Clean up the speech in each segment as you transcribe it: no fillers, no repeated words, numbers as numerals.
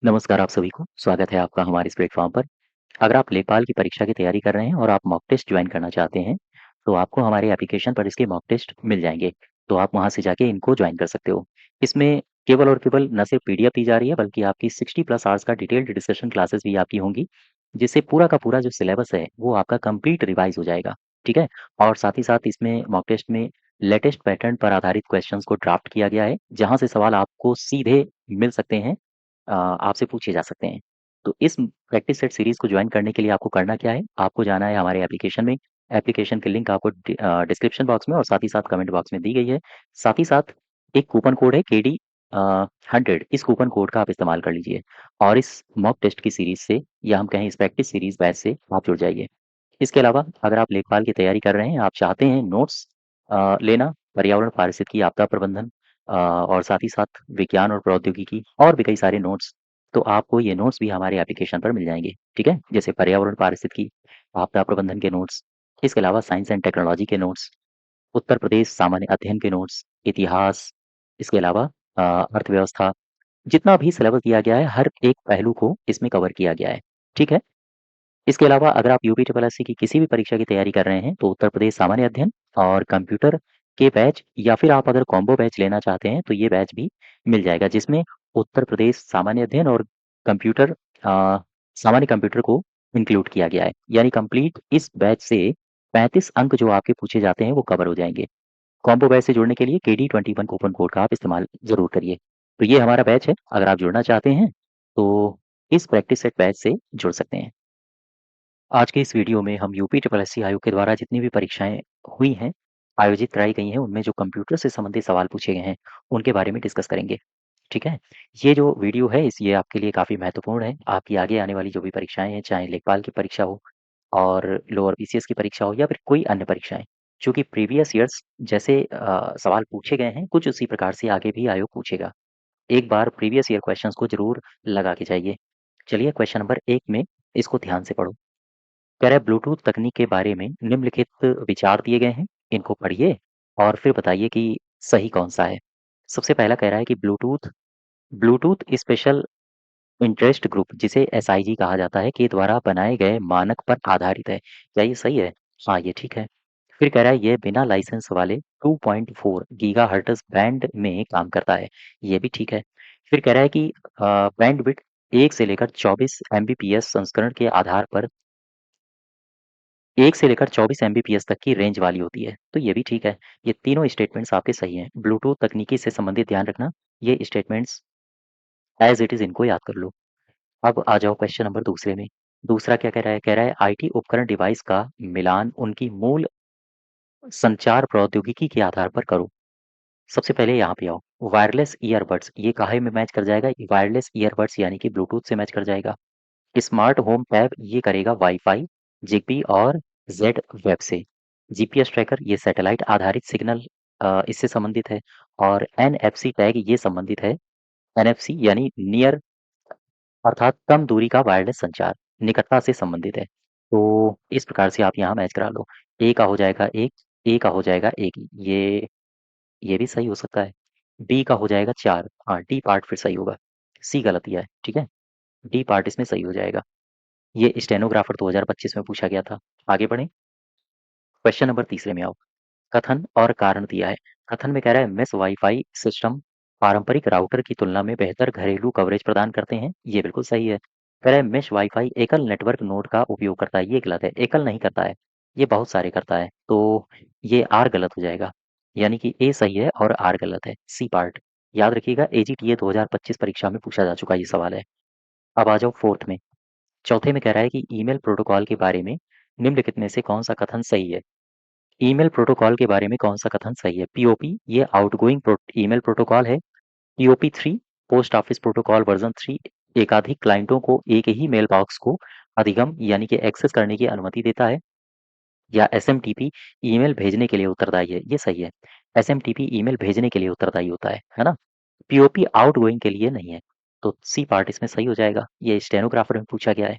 नमस्कार आप सभी को, स्वागत है आपका हमारे इस प्लेटफ़ॉर्म पर। अगर आप लेखपाल की परीक्षा की तैयारी कर रहे हैं और आप मॉक टेस्ट जॉइन करना चाहते हैं, तो आपको हमारे एप्लीकेशन पर इसके मॉक टेस्ट मिल जाएँगे। तो आप वहाँ से जाके इनको जॉइन कर सकते हो। इसमें केवल और केवल न सिर्फ पीडीएफ दी जा रही है, बल्कि आपकी 60 प्लस आवर्स का डिटेल्ड डिस्कशन क्लासेस भी आपकी होंगी, जिससे पूरा का पूरा जो सिलेबस है, वो आपका कंप्लीट रिवाइज़ हो जाएगा, ठीक है? और साथ ही साथ इसमें मॉक टेस्ट में लेटेस्ट पैटर्न पर आधारित क्वेश्चंस को ड्राफ्ट किया गया है, जहाँ से सवाल आपको सीधे मिल सकते हैं, आपसे पूछे जा सकते हैं। तो इस प्रैक्टिस सेट सीरीज़ को जॉइन करने के लिए आपको करना क्या है? आपको जाना है हमारे एप्लीकेशन में। एप्लीकेशन की लिंक आपको डिस्क्रिप्शन बॉक्स में और साथ ही साथ कमेंट बॉक्स में दी गई है। साथ ही साथ एक कूपन कोड है केडी 100, इस कूपन कोड का आप इस्तेमाल कर लीजिए और इस मॉक टेस्ट की सीरीज़ से या हम कहें इस प्रैक्टिस सीरीज़ बैच से आप जुड़ जाइए। इसके अलावा अगर आप लेखपाल की तैयारी कर रहे हैं, आप चाहते हैं नोट्स लेना, पर्यावरण, पारिस्थितिकी, आपदा प्रबंधन और साथ ही साथ विज्ञान और प्रौद्योगिकी और भी कई सारे नोट्स, तो आपको ये नोट्स भी हमारे एप्लीकेशन पर मिल जाएँगे, ठीक है? जैसे पर्यावरण, पारिस्थितिकी, आपदा प्रबंधन के नोट्स, इसके अलावा साइंस एंड टेक्नोलॉजी के नोट्स, उत्तर प्रदेश सामान्य अध्ययन के नोट्स, इतिहास, इसके अलावा अर्थव्यवस्था, जितना भी सिलेबस दिया गया है, हर एक पहलू को इसमें कवर किया गया है, ठीक है? इसके अलावा अगर आप यूपी ट्रिपल एससी की किसी भी परीक्षा की तैयारी कर रहे हैं, तो उत्तर प्रदेश सामान्य अध्ययन और कंप्यूटर के बैच या फिर आप अगर कॉम्बो बैच लेना चाहते हैं, तो ये बैच भी मिल जाएगा, जिसमें उत्तर प्रदेश सामान्य अध्ययन और कंप्यूटर सामान्य कंप्यूटर को इंक्लूड किया गया है। यानी कंप्लीट इस बैच से 35 अंक जो आपके पूछे जाते हैं, वो कवर हो जाएँगे। कॉम्बो बैच से जुड़ने के लिए केडी 21 कूपन कोड का आप इस्तेमाल ज़रूर करिए। तो ये हमारा बैच है, अगर आप जुड़ना चाहते हैं, तो इस प्रैक्टिस सेट बैच से जुड़ सकते हैं। आज के इस वीडियो में हम यूपी ट्रिपल एससी आयोग के द्वारा जितनी भी परीक्षाएँ हुई हैं, आयोजित कराई गई हैं, उनमें जो कंप्यूटर से संबंधित सवाल पूछे गए हैं, उनके बारे में डिस्कस करेंगे, ठीक है? ये जो वीडियो है ये आपके लिए काफ़ी महत्वपूर्ण है। आपकी आगे आने वाली जो भी परीक्षाएँ हैं, चाहे लेखपाल की परीक्षा हो और लोअर बीसीएस की परीक्षा हो या फिर कोई अन्य परीक्षाएँ, चूँकि प्रीवियस ईयर्स जैसे सवाल पूछे गए हैं, कुछ उसी प्रकार से आगे भी आयोग पूछेगा। एक बार प्रीवियस ईयर क्वेश्चंस को ज़रूर लगा के जाइए। चलिए क्वेश्चन नंबर 1 में इसको ध्यान से पढ़ो। कह रहा है ब्लूटूथ तकनीक के बारे में निम्नलिखित विचार दिए गए हैं, इनको पढ़िए और फिर बताइए कि सही कौन-सा है। सबसे पहला कह रहा है कि Bluetooth Bluetooth special interest group जिसे एसआईजी कहा जाता है के द्वारा बनाए गए मानक पर आधारित है। क्या ये सही है? हाँ, ये ठीक है। फिर कह रहा है ये बिना लाइसेंस वाले 2.4 गीगाहर्ट्ज़ बैंड में काम करता है। ये भी ठीक है। फिर कह रहा है कि बैंडविड्थ 1 से लेकर 24 एमबीपीएस संस्करण के आधार पर 1 से लेकर 24 एमबीपीएस तक की रेंज वाली होती है, तो ये भी ठीक है। ये तीनों स्टेटमेंट्स आपके सही हैं। ब्लूटूथ तकनीकी से संबंधित ध्यान रखना, ये स्टेटमेंट्स एज़ इट इज़ इनको याद कर लो। अब आ जाओ क्वेश्चन नंबर दूसरे में। दूसरा क्या कह रहा है? कह रहा है आईटी उपकरण डिवाइस का मिलान उनकी मूल संचार प्रौद्योगिकी के आधार पर करो। सबसे पहले यहाँ पे आओ, वायरलेस ईयरबड्स ये काहे में मैच कर जाएगा? वायरलेस ईयरबड्स यानी कि ब्लूटूथ से मैच कर जाएगा। स्मार्ट होम टैब ये करेगा वाईफाई, ज़िगबी और ज़ेड वेब से। जीपीएस ट्रैकर ये सैटेलाइट आधारित सिग्नल इससे संबंधित है और एनएफसी टैग ये संबंधित है एनएफसी यानी नियर अर्थात कम दूरी का वायरलेस संचार, निकटता से संबंधित है। तो इस प्रकार से आप यहाँ मैच करा लो। ए का हो जाएगा 1, ए का हो जाएगा 1 ये भी सही हो सकता है। बी का हो जाएगा 4 हाँ, डी पार्ट फिर सही होगा। सी गलत दिया है, ठीक है? डी पार्ट इसमें सही हो जाएगा। ये स्टेनोग्राफर 2025 में पूछा गया था। आगे बढ़ें, क्वेश्चन नंबर तीसरे में आओ। कथन और कारण दिया है। कथन में कह रहा है मेश वाईफाई सिस्टम पारंपरिक राउटर की तुलना में बेहतर घरेलू कवरेज प्रदान करते हैं। ये बिल्कुल सही है। कह रहा है मेश वाईफाई एकल नेटवर्क नोड का उपयोग करता है। ये गलत है। एकल नहीं करता है, ये बहुत सारे करता है। तो ये आर गलत हो जाएगा। यानी कि ए सही है और आर गलत है। सी पार्ट याद रखिएगा, एजीटीए 2025 परीक्षा में पूछा जा चुका ये सवाल है। अब आ जाओ फोर्थ में। चौथे में कह रहा है कि ईमेल प्रोटोकॉल के बारे में निम्नलिखित में से कौन सा कथन सही है? ईमेल प्रोटोकॉल के बारे में कौन-सा कथन सही है? पीओपी ये आउटगोइंग ईमेल प्रोटोकॉल है। POP 3 post office protocol version 3 एकाधिक क्लाइंटों को एक ही मेल बॉक्स को अधिगम यानी कि एक्सेस करने की अनुमति देता है। या एसएमटीपी ईमेल भेजने के लिए उत्तरदायी है। ये सही है। एसएमटीपी ईमेल भेजने के लिए उत्तरदायी होता है ना? पीओपी आउटगोइंग के लिए नहीं है। तो सी पार्ट इसमें सही हो जाएगा। ये स्टेनोग्राफर में पूछा गया है।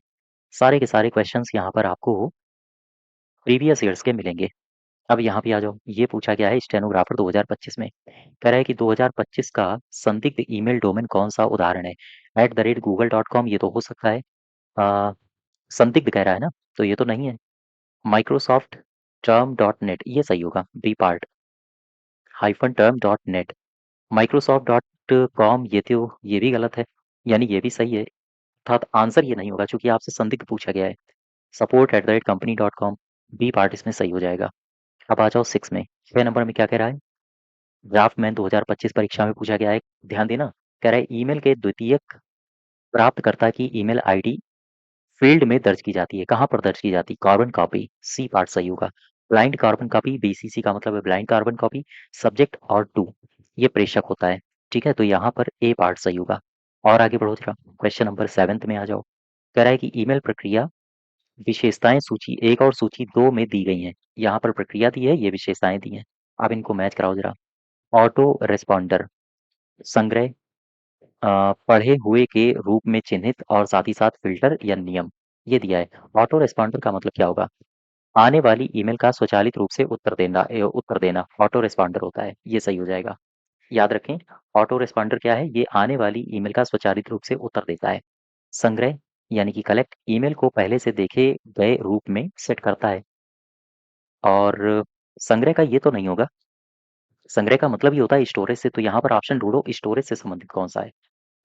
सारे के सारे क्वेश्चंस यहाँ पर आपको प्रीवियस ईयर्स के मिलेंगे। अब यहाँ पे आ जाओ, ये पूछा गया है स्टेनोग्राफर 2025 में। कह रहा है कि 2025 का संदिग्ध ईमेल डोमेन कौन सा उदाहरण है? @google.com, ये तो हो सकता है। आ, संदिग्ध कह रहा है ना, तो ये तो नहीं है। माइक्रोसॉफ्ट टर्म डॉट नेट, ये सही होगा, B part. Hyphen term dot net, Microsoft dot com, ये भी गलत है, यानी ये भी सही है। अर्थात आंसर ये नहीं होगा क्योंकि आपसे संदिग्ध पूछा गया है। support@company.com, बी पार्ट इसमें सही हो जाएगा। अब आ जाओ 6 में। 6 नंबर में क्या कह रहा है? ड्राफ्टमैन 2025 परीक्षा में पूछा गया है, ध्यान देना। कह रहा है ईमेल के द्वितीयक प्राप्तकर्ता की ईमेल आईडी फील्ड में दर्ज की जाती है। कहाँ पर दर्ज की जाती है? कार्बन कॉपी, सी पार्ट सही होगा। ब्लाइंड कार्बन कॉपी, बीसीसी का मतलब है ब्लाइंड कार्बन कॉपी। सब्जेक्ट और टू, ये प्रेषक होता है। ठीक है, तो यहाँ पर ए पार्ट सही होगा। और आगे बढ़ो जरा, क्वेश्चन नंबर 7 में आ जाओ। कह रहा है कि ईमेल प्रक्रिया विशेषताएं सूची 1 और सूची 2 में दी गई हैं। यहाँ पर प्रक्रिया दी है, ये विशेषताएं दी हैं। अब इनको मैच कराओ जरा। ऑटो रिस्पॉन्डर, संग्रह, पढ़े हुए के रूप में चिन्हित और साथ ही साथ फ़िल्टर या नियम, ये दिया है। ऑटो रिस्पॉन्डर का मतलब क्या होगा? आने वाली ईमेल का स्वचालित रूप से उत्तर देना ऑटो रिस्पॉन्डर होता है, ये सही हो जाएगा। याद रखें, ऑटो रिस्पॉन्डर क्या है? ये आने वाली ईमेल का स्वचालित रूप से उत्तर देता है। संग्रह यानी कि कलेक्ट, ईमेल को पहले से देखे गए रूप में सेट करता है। और संग्रह का ये तो नहीं होगा। संग्रह का मतलब ही होता है स्टोरेज से, तो यहाँ पर ऑप्शन ढूंढो स्टोरेज से संबंधित कौन सा है।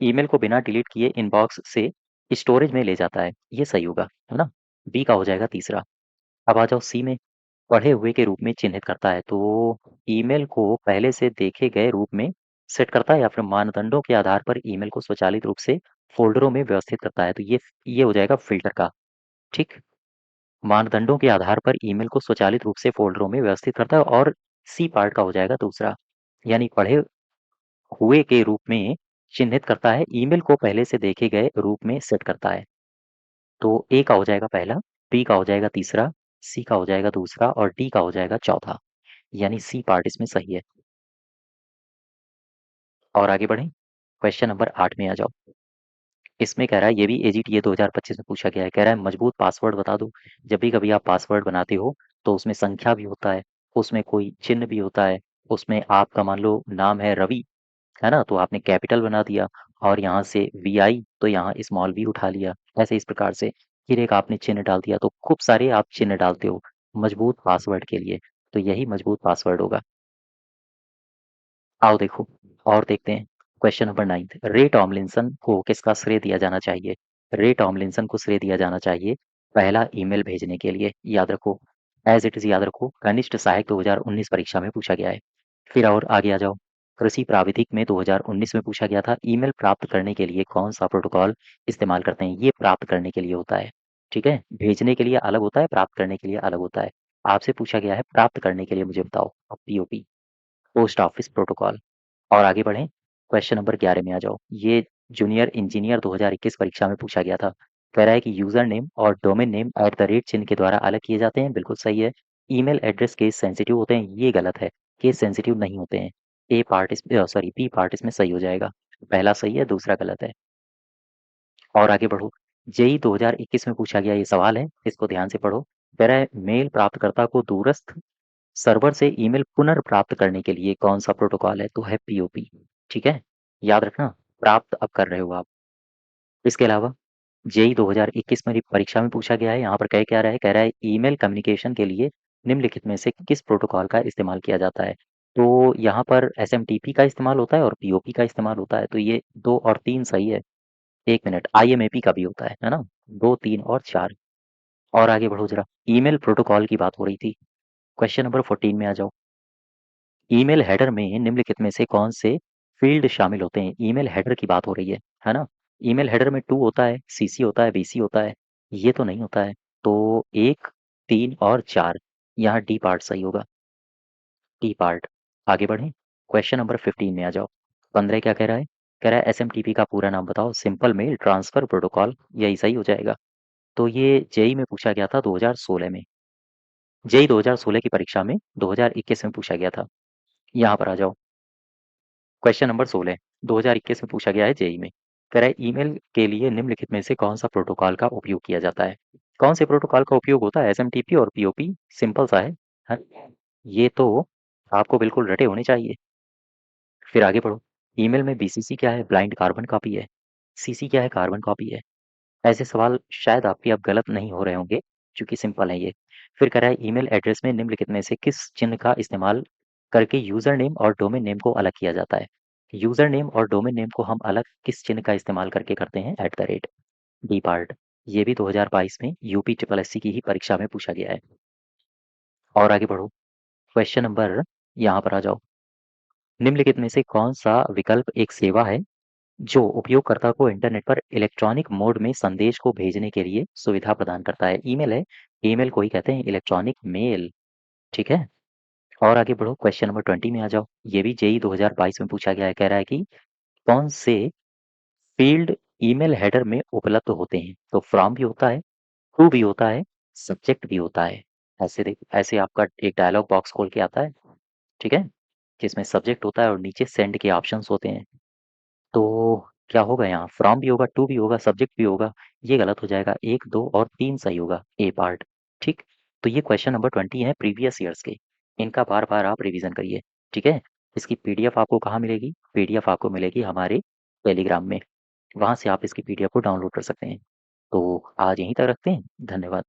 ईमेल को बिना डिलीट किए इनबॉक्स से स्टोरेज में ले जाता है, ये सही होगा, है ना? बी का हो जाएगा तीसरा। अब आ जाओ सी में। पढ़े हुए के रूप में चिन्हित करता है, तो ईमेल को पहले से देखे गए रूप में सेट करता है या फिर मानदंडों के आधार पर ईमेल को स्वचालित रूप से फ़ोल्डरों में व्यवस्थित करता है, तो ये हो जाएगा फ़िल्टर का। ठीक? मानदंडों के आधार पर ईमेल को स्वचालित रूप से फ़ोल्डरों में व्यवस्थित करता है। और सी पार्ट का हो जाएगा दूसरा, यानी पढ़े हुए के रूप में चिन्हित करता है, ईमेल को पहले से देखे गए रूप में सेट करता है। तो ए का हो जाएगा पहला, बी का हो जाएगा तीसरा, सी का हो जाएगा दूसरा और डी का हो जाएगा चौथा, यानी सी पार्ट इसमें सही है। और आगे बढ़ें, क्वेश्चन नंबर 8 में आ जाओ। इसमें कह रहा है, ये भी एजीटीए 2025 में पूछा गया है। कह रहा है मजबूत पासवर्ड बता दो। जब भी कभी आप पासवर्ड बनाते हो तो उसमें संख्या भी होता है, उसमें कोई चिन्ह भी होता है, उसमें आपका मान लो नाम है रवि, है ना? तो आपने कैपिटल बना दिया, और यहाँ से वी आई तो यहाँ स्मॉल वी उठा लिया, ऐसे इस प्रकार से। फिर एक आपने चिन्ह डाल दिया, तो खूब सारे आप चिन्ह डालते हो मजबूत पासवर्ड के लिए, तो यही मजबूत पासवर्ड होगा। आओ देखो, और देखते हैं। क्वेश्चन नंबर 9, रे टॉमलिंसन को किसका श्रेय दिया जाना चाहिए? रे टॉमलिंसन को श्रेय दिया जाना चाहिए पहला ईमेल भेजने के लिए, याद रखो। एज इट इज याद रखो, कनिष्ठ सहायक 2019 परीक्षा में पूछा गया है। फिर और आगे आ जाओ। कृषि प्राविधिक में 2019 में पूछा गया था, ईमेल प्राप्त करने के लिए कौन सा प्रोटोकॉल इस्तेमाल करते हैं? ये प्राप्त करने के लिए होता है। ठीक है, भेजने के लिए अलग होता है, प्राप्त करने के लिए अलग होता है। आपसे पूछा गया है प्राप्त करने के लिए, मुझे बताओ। अब पीओपी, पोस्ट ऑफिस प्रोटोकॉल। और आगे बढ़ें, क्वेश्चन नंबर 11 में आ जाओ। ये जूनियर इंजीनियर 2021 परीक्षा में पूछा गया था। कह रहा है कि यूजर नेम और डोमेन नेम @ चिन्ह के द्वारा अलग किए जाते हैं, बिल्कुल सही है। ईमेल एड्रेस केस सेंसिटिव होते हैं, ये गलत है। केस सेंसिटिव नहीं होते हैं। ए पार्ट इस सॉरी बी पार्ट इसमें सही हो जाएगा। पहला सही है, दूसरा गलत है। और आगे बढ़ो। जेई 2021 में पूछा गया ये सवाल है, इसको ध्यान से पढ़ो। कह रहा है मेल प्राप्तकर्ता को दूरस्थ सर्वर से ईमेल पुनर्प्राप्त करने के लिए कौन सा प्रोटोकॉल है? तो है पीओपी। ठीक है, याद रखना, प्राप्त अब कर रहे हो आप। इसके अलावा जेई 2021 में परीक्षा में पूछा गया है, यहाँ पर कह क्या रहा है? कह रहा है ईमेल कम्युनिकेशन के लिए निम्नलिखित में से किस प्रोटोकॉल का इस्तेमाल किया जाता है? तो यहाँ पर एसएमटीपी का इस्तेमाल होता है और पीओपी का इस्तेमाल होता है, तो ये 2 और 3 सही है। एक मिनट, आईएमएपी का भी होता है ना? 2, 3 और 4। और आगे बढ़ो जरा, ईमेल प्रोटोकॉल की बात हो रही थी। क्वेश्चन नंबर 14 में आ जाओ। ईमेल हेडर में निम्नलिखित में से कौन से फील्ड शामिल होते हैं? ईमेल हेडर की बात हो रही है ना? ईमेल हेडर में टू होता है, सीसी होता है, बीसी होता है, ये तो नहीं होता है। तो 1, 3 और 4, यहाँ डी पार्ट सही होगा। D part. आगे बढ़ें, क्वेश्चन नंबर 15 में आ जाओ। 15 क्या कह रहा है? कह रहा है एसएमटीपी का पूरा नाम बताओ। सिंपल मेल ट्रांसफर प्रोटोकॉल, यही सही हो जाएगा। तो ये जेई में पूछा गया था 2016 में। जेई 2016 की परीक्षा में 2021 में पूछा गया था। यहाँ पर आ जाओ। क्वेश्चन नंबर 16 2021 में पूछा गया है जेई में। कह रहा है ईमेल के लिए निम्नलिखित में से कौन सा प्रोटोकॉल का उपयोग किया जाता है? कौन से प्रोटोकॉल का उपयोग होता है? एसएमटीपी और पीओपी, सिंपल सा है। ये तो आपको बिल्कुल रटे होने चाहिए। फिर आगे बढ़ो। ईमेल में बीसीसी क्या है? ब्लाइंड कार्बन कॉपी है। सीसी क्या है? कार्बन कॉपी है। ऐसे सवाल शायद आपके अब गलत नहीं हो रहे होंगे, क्योंकि सिंपल है ये। फिर कह रहा है ईमेल एड्रेस में निम्नलिखित में से किस चिन्ह का इस्तेमाल करके यूजर नेम और डोमेन नेम को अलग किया जाता है? यूजर नेम और डोमेन नेम को हम अलग किस चिन्ह का इस्तेमाल करके करते हैं? @ डी पार्ट। ये भी 2022 में यूपी ट्रिपल एससी की ही परीक्षा में पूछा गया है। और आगे बढ़ो। क्वेश्चन नंबर, यहाँ पर आ जाओ। निम्नलिखित में से कौन सा विकल्प एक सेवा है जो उपयोगकर्ता को इंटरनेट पर इलेक्ट्रॉनिक मोड में संदेश को भेजने के लिए सुविधा प्रदान करता है? ईमेल है। ईमेल को ही कहते हैं इलेक्ट्रॉनिक मेल। ठीक है। और आगे बढ़ो, क्वेश्चन नंबर 20 में आ जाओ। ये भी जेई 2022 में पूछा गया है। कह रहा है कि कौन से फील्ड ईमेल हेडर में उपलब्ध होते हैं? तो फ्रॉम भी होता है, टू भी होता है, सब्जेक्ट भी होता है। ऐसे देख, ऐसे आपका एक डायलॉग बॉक्स खोल के आता है, ठीक है, जिसमें सब्जेक्ट होता है और नीचे सेंड के ऑप्शंस होते हैं। तो क्या होगा यहाँ? फ्रॉम भी होगा, टू भी होगा, सब्जेक्ट भी होगा। ये गलत हो जाएगा। 1, 2 और 3 सही होगा, ए पार्ट। ठीक। तो ये क्वेश्चन नंबर 20 है प्रीवियस ईयर्स के। इनका बार बार आप रिवीजन करिए। ठीक है। इसकी पीडीएफ आपको कहाँ मिलेगी? पीडीएफ आपको मिलेगी हमारे टेलीग्राम में। वहाँ से आप इसकी पीडीएफ को डाउनलोड कर सकते हैं। तो आज यहीं तक रखते हैं। धन्यवाद।